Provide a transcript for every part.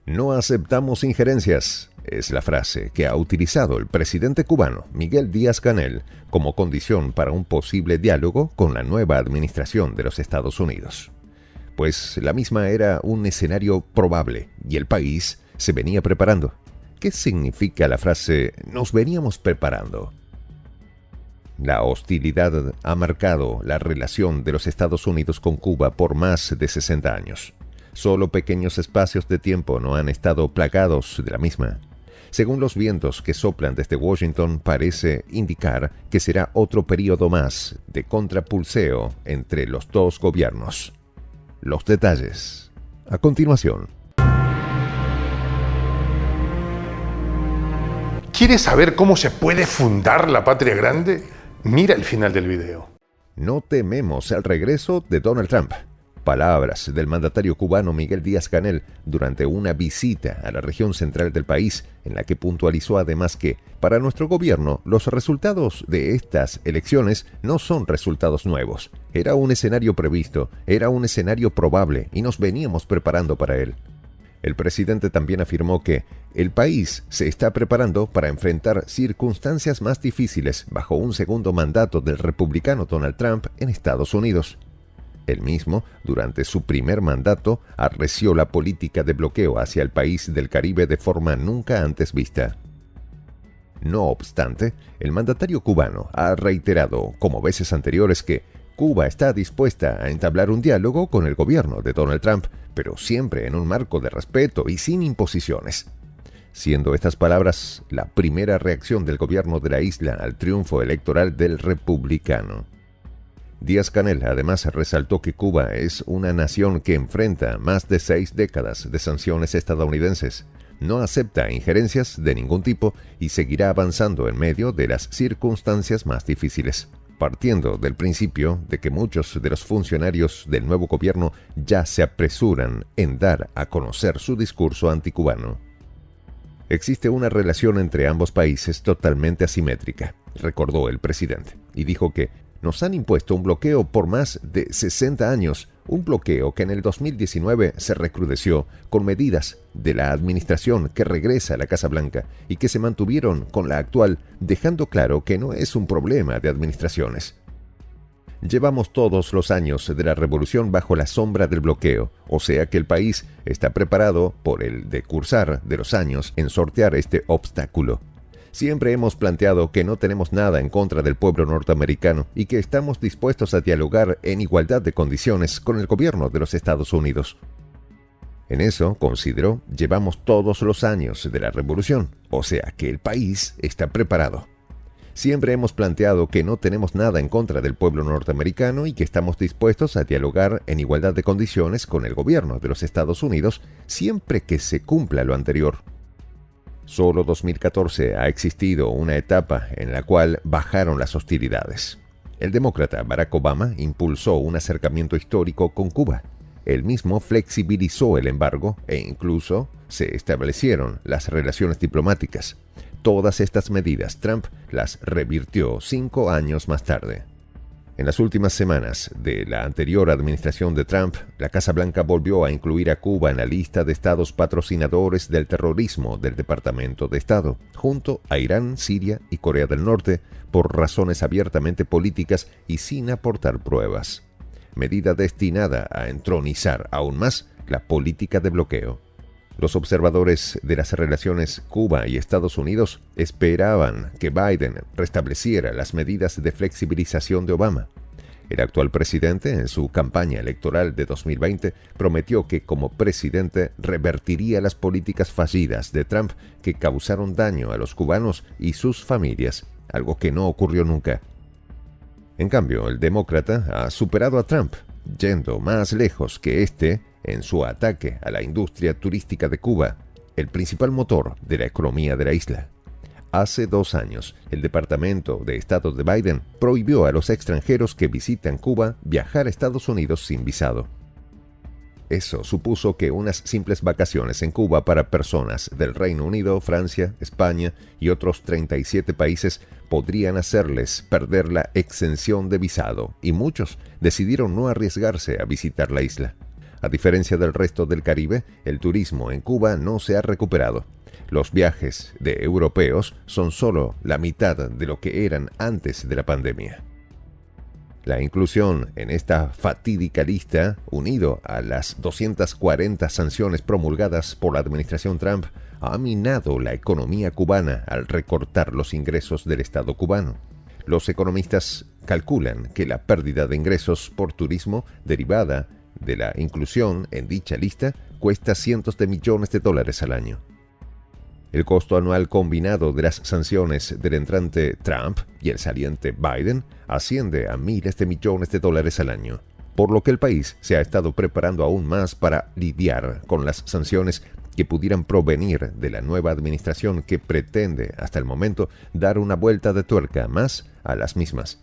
No aceptamos injerencias, es la frase que ha utilizado el presidente cubano Miguel Díaz-Canel como condición para un posible diálogo con la nueva administración de los Estados Unidos. Pues la misma era un escenario probable y el país se venía preparando. ¿Qué significa la frase «nos veníamos preparando»? La hostilidad ha marcado la relación de los Estados Unidos con Cuba por más de 60 años. Solo pequeños espacios de tiempo no han estado plagados de la misma. Según los vientos que soplan desde Washington, parece indicar que será otro periodo más de contrapulseo entre los dos gobiernos. Los detalles, a continuación. ¿Quieres saber cómo se puede fundar la patria grande? Mira el final del video. No tememos el regreso de Donald Trump. Palabras del mandatario cubano Miguel Díaz-Canel durante una visita a la región central del país, en la que puntualizó además que, para nuestro gobierno, los resultados de estas elecciones no son resultados nuevos. Era un escenario previsto, era un escenario probable y nos veníamos preparando para él. El presidente también afirmó que el país se está preparando para enfrentar circunstancias más difíciles bajo un segundo mandato del republicano Donald Trump en Estados Unidos. Él mismo, durante su primer mandato, arreció la política de bloqueo hacia el país del Caribe de forma nunca antes vista. No obstante, el mandatario cubano ha reiterado, como veces anteriores, que Cuba está dispuesta a entablar un diálogo con el gobierno de Donald Trump, pero siempre en un marco de respeto y sin imposiciones. Siendo estas palabras la primera reacción del gobierno de la isla al triunfo electoral del republicano. Díaz-Canel además resaltó que Cuba es una nación que enfrenta más de 6 décadas de sanciones estadounidenses, no acepta injerencias de ningún tipo y seguirá avanzando en medio de las circunstancias más difíciles, partiendo del principio de que muchos de los funcionarios del nuevo gobierno ya se apresuran en dar a conocer su discurso anticubano. Existe una relación entre ambos países totalmente asimétrica, recordó el presidente, y dijo que nos han impuesto un bloqueo por más de 60 años, un bloqueo que en el 2019 se recrudeció con medidas de la administración que regresa a la Casa Blanca y que se mantuvieron con la actual, dejando claro que no es un problema de administraciones. Llevamos todos los años de la revolución bajo la sombra del bloqueo, o sea que el país está preparado por el decursar de los años en sortear este obstáculo. Siempre hemos planteado que no tenemos nada en contra del pueblo norteamericano y que estamos dispuestos a dialogar en igualdad de condiciones con el gobierno de los Estados Unidos. En eso, consideró, llevamos todos los años de la revolución, o sea que el país está preparado. Siempre hemos planteado que no tenemos nada en contra del pueblo norteamericano y que estamos dispuestos a dialogar en igualdad de condiciones con el gobierno de los Estados Unidos siempre que se cumpla lo anterior. Solo 2014 ha existido una etapa en la cual bajaron las hostilidades. El demócrata Barack Obama impulsó un acercamiento histórico con Cuba. Él mismo flexibilizó el embargo e incluso se establecieron las relaciones diplomáticas. Todas estas medidas Trump las revirtió 5 años más tarde. En las últimas semanas de la anterior administración de Trump, la Casa Blanca volvió a incluir a Cuba en la lista de estados patrocinadores del terrorismo del Departamento de Estado, junto a Irán, Siria y Corea del Norte, por razones abiertamente políticas y sin aportar pruebas. Medida destinada a entronizar aún más la política de bloqueo. Los observadores de las relaciones Cuba y Estados Unidos esperaban que Biden restableciera las medidas de flexibilización de Obama. El actual presidente, en su campaña electoral de 2020, prometió que como presidente revertiría las políticas fallidas de Trump que causaron daño a los cubanos y sus familias, algo que no ocurrió nunca. En cambio, el demócrata ha superado a Trump, yendo más lejos que este en su ataque a la industria turística de Cuba, el principal motor de la economía de la isla. Hace 2 años, el Departamento de Estado de Biden prohibió a los extranjeros que visitan Cuba viajar a Estados Unidos sin visado. Eso supuso que unas simples vacaciones en Cuba para personas del Reino Unido, Francia, España y otros 37 países podrían hacerles perder la exención de visado, y muchos decidieron no arriesgarse a visitar la isla. A diferencia del resto del Caribe, el turismo en Cuba no se ha recuperado. Los viajes de europeos son solo la mitad de lo que eran antes de la pandemia. La inclusión en esta fatídica lista, unido a las 240 sanciones promulgadas por la administración Trump, ha minado la economía cubana al recortar los ingresos del Estado cubano. Los economistas calculan que la pérdida de ingresos por turismo derivada de la inclusión en dicha lista cuesta cientos de millones de dólares al año. El costo anual combinado de las sanciones del entrante Trump y el saliente Biden asciende a miles de millones de dólares al año, por lo que el país se ha estado preparando aún más para lidiar con las sanciones que pudieran provenir de la nueva administración que pretende, hasta el momento, dar una vuelta de tuerca más a las mismas.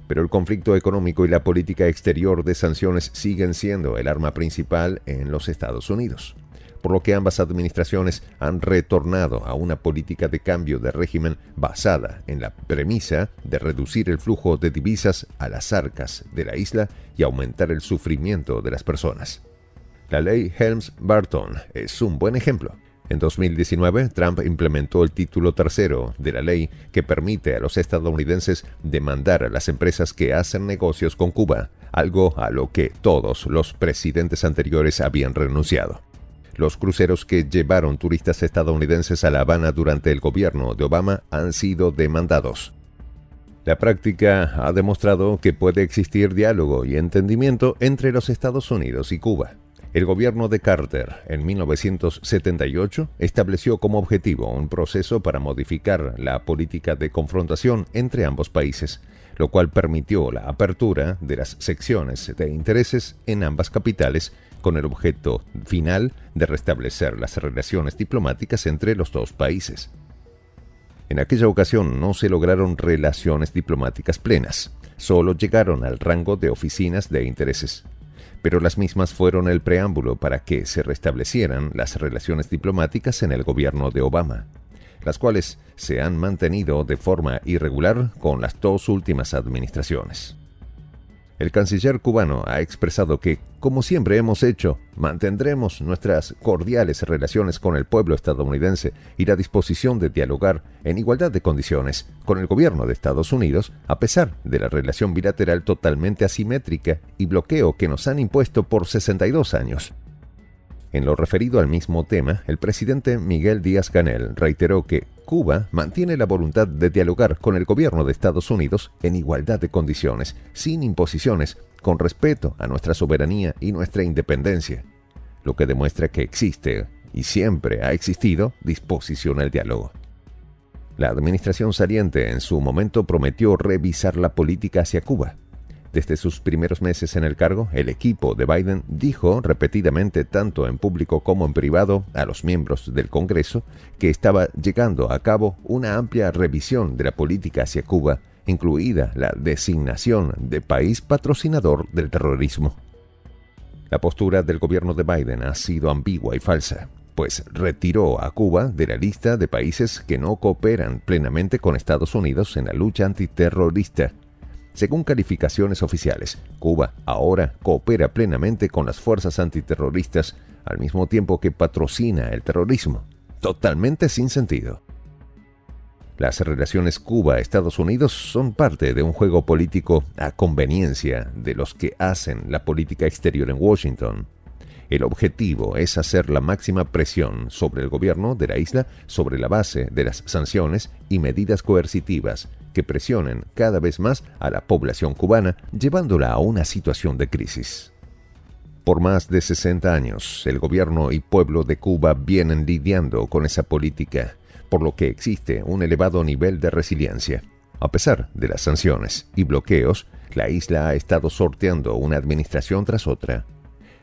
Pero el conflicto económico y la política exterior de sanciones siguen siendo el arma principal en los Estados Unidos, por lo que ambas administraciones han retornado a una política de cambio de régimen basada en la premisa de reducir el flujo de divisas a las arcas de la isla y aumentar el sufrimiento de las personas. La ley Helms-Burton es un buen ejemplo. En 2019, Trump implementó el título tercero de la ley que permite a los estadounidenses demandar a las empresas que hacen negocios con Cuba, algo a lo que todos los presidentes anteriores habían renunciado. Los cruceros que llevaron turistas estadounidenses a La Habana durante el gobierno de Obama han sido demandados. La práctica ha demostrado que puede existir diálogo y entendimiento entre los Estados Unidos y Cuba. El gobierno de Carter, en 1978, estableció como objetivo un proceso para modificar la política de confrontación entre ambos países, lo cual permitió la apertura de las secciones de intereses en ambas capitales con el objeto final de restablecer las relaciones diplomáticas entre los dos países. En aquella ocasión no se lograron relaciones diplomáticas plenas, solo llegaron al rango de oficinas de intereses, pero las mismas fueron el preámbulo para que se restablecieran las relaciones diplomáticas en el gobierno de Obama, las cuales se han mantenido de forma irregular con las dos últimas administraciones. El canciller cubano ha expresado que, como siempre hemos hecho, mantendremos nuestras cordiales relaciones con el pueblo estadounidense y la disposición de dialogar en igualdad de condiciones con el gobierno de Estados Unidos, a pesar de la relación bilateral totalmente asimétrica y bloqueo que nos han impuesto por 62 años. En lo referido al mismo tema, el presidente Miguel Díaz-Canel reiteró que Cuba mantiene la voluntad de dialogar con el gobierno de Estados Unidos en igualdad de condiciones, sin imposiciones, con respeto a nuestra soberanía y nuestra independencia, lo que demuestra que existe, y siempre ha existido, disposición al diálogo. La administración saliente en su momento prometió revisar la política hacia Cuba. Desde sus primeros meses en el cargo, el equipo de Biden dijo repetidamente, tanto en público como en privado, a los miembros del Congreso, que estaba llevando a cabo una amplia revisión de la política hacia Cuba, incluida la designación de país patrocinador del terrorismo. La postura del gobierno de Biden ha sido ambigua y falsa, pues retiró a Cuba de la lista de países que no cooperan plenamente con Estados Unidos en la lucha antiterrorista. Según calificaciones oficiales, Cuba ahora coopera plenamente con las fuerzas antiterroristas al mismo tiempo que patrocina el terrorismo. Totalmente sin sentido. Las relaciones Cuba-Estados Unidos son parte de un juego político a conveniencia de los que hacen la política exterior en Washington. El objetivo es hacer la máxima presión sobre el gobierno de la isla sobre la base de las sanciones y medidas coercitivas que presionen cada vez más a la población cubana, llevándola a una situación de crisis. Por más de 60 años, el gobierno y pueblo de Cuba vienen lidiando con esa política, por lo que existe un elevado nivel de resiliencia. A pesar de las sanciones y bloqueos, la isla ha estado sorteando una administración tras otra.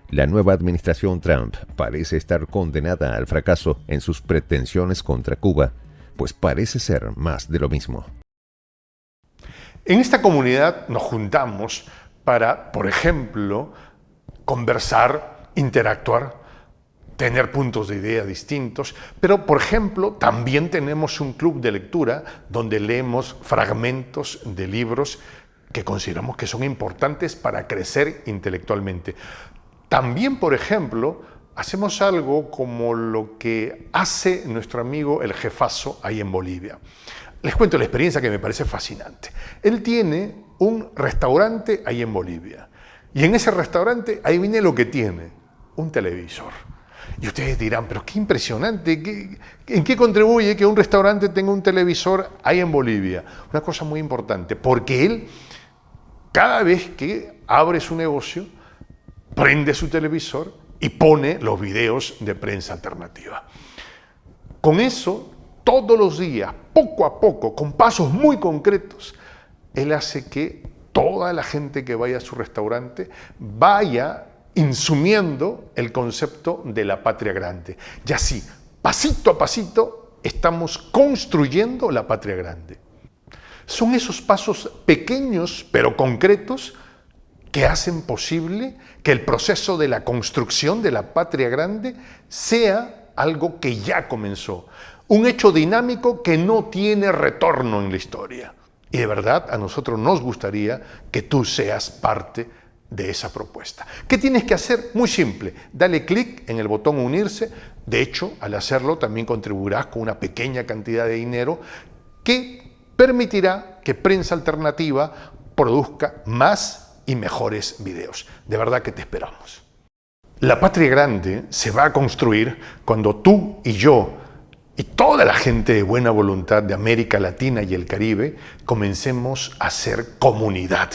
La nueva administración Trump parece estar condenada al fracaso en sus pretensiones contra Cuba, pues parece ser más de lo mismo. En esta comunidad nos juntamos para, por ejemplo, conversar, interactuar, tener puntos de idea distintos, pero, por ejemplo, también tenemos un club de lectura donde leemos fragmentos de libros que consideramos que son importantes para crecer intelectualmente. También, por ejemplo, hacemos algo como lo que hace nuestro amigo el jefazo ahí en Bolivia. Les cuento la experiencia que me parece fascinante. Él tiene un restaurante ahí en Bolivia. Y en ese restaurante, ahí viene lo que tiene, un televisor. Y ustedes dirán, pero qué impresionante, ¿en qué contribuye que un restaurante tenga un televisor ahí en Bolivia? Una cosa muy importante, porque él, cada vez que abre su negocio, prende su televisor y pone los videos de Prensa Alternativa. Con eso, todos los días, poco a poco, con pasos muy concretos, él hace que toda la gente que vaya a su restaurante vaya insumiendo el concepto de la patria grande. Y así, pasito a pasito, estamos construyendo la patria grande. Son esos pasos pequeños pero concretos que hacen posible que el proceso de la construcción de la patria grande sea algo que ya comenzó. Un hecho dinámico que no tiene retorno en la historia. Y de verdad a nosotros nos gustaría que tú seas parte de esa propuesta. ¿Qué tienes que hacer? Muy simple. Dale clic en el botón unirse. De hecho, al hacerlo también contribuirás con una pequeña cantidad de dinero que permitirá que Prensa Alternativa produzca más y mejores videos. De verdad que te esperamos. La patria grande se va a construir cuando tú y yo y toda la gente de buena voluntad de América Latina y el Caribe comencemos a ser comunidad.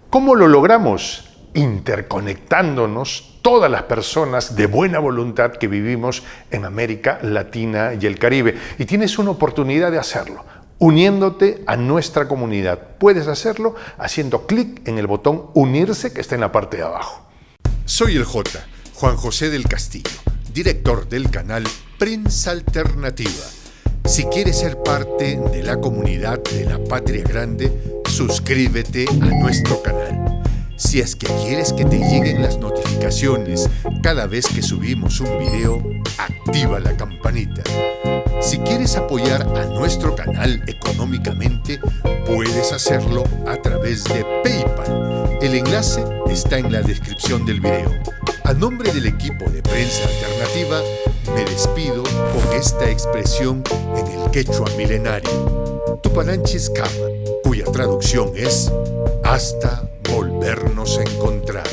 ¿Cómo lo logramos? Interconectándonos todas las personas de buena voluntad que vivimos en América Latina y el Caribe. Y tienes una oportunidad de hacerlo, uniéndote a nuestra comunidad. Puedes hacerlo haciendo clic en el botón unirse que está en la parte de abajo. Soy el Juan José del Castillo, director del canal Prensa Alternativa. Si quieres ser parte de la comunidad de la Patria Grande, suscríbete a nuestro canal. Si es que quieres que te lleguen las notificaciones cada vez que subimos un video, activa la campanita. Si quieres apoyar a nuestro canal económicamente, puedes hacerlo a través de PayPal. El enlace está en la descripción del video. A nombre del equipo de Prensa Alternativa, me despido con esta expresión en el quechua milenario, Tupananchis Kama, cuya traducción es hasta volvernos a encontrar.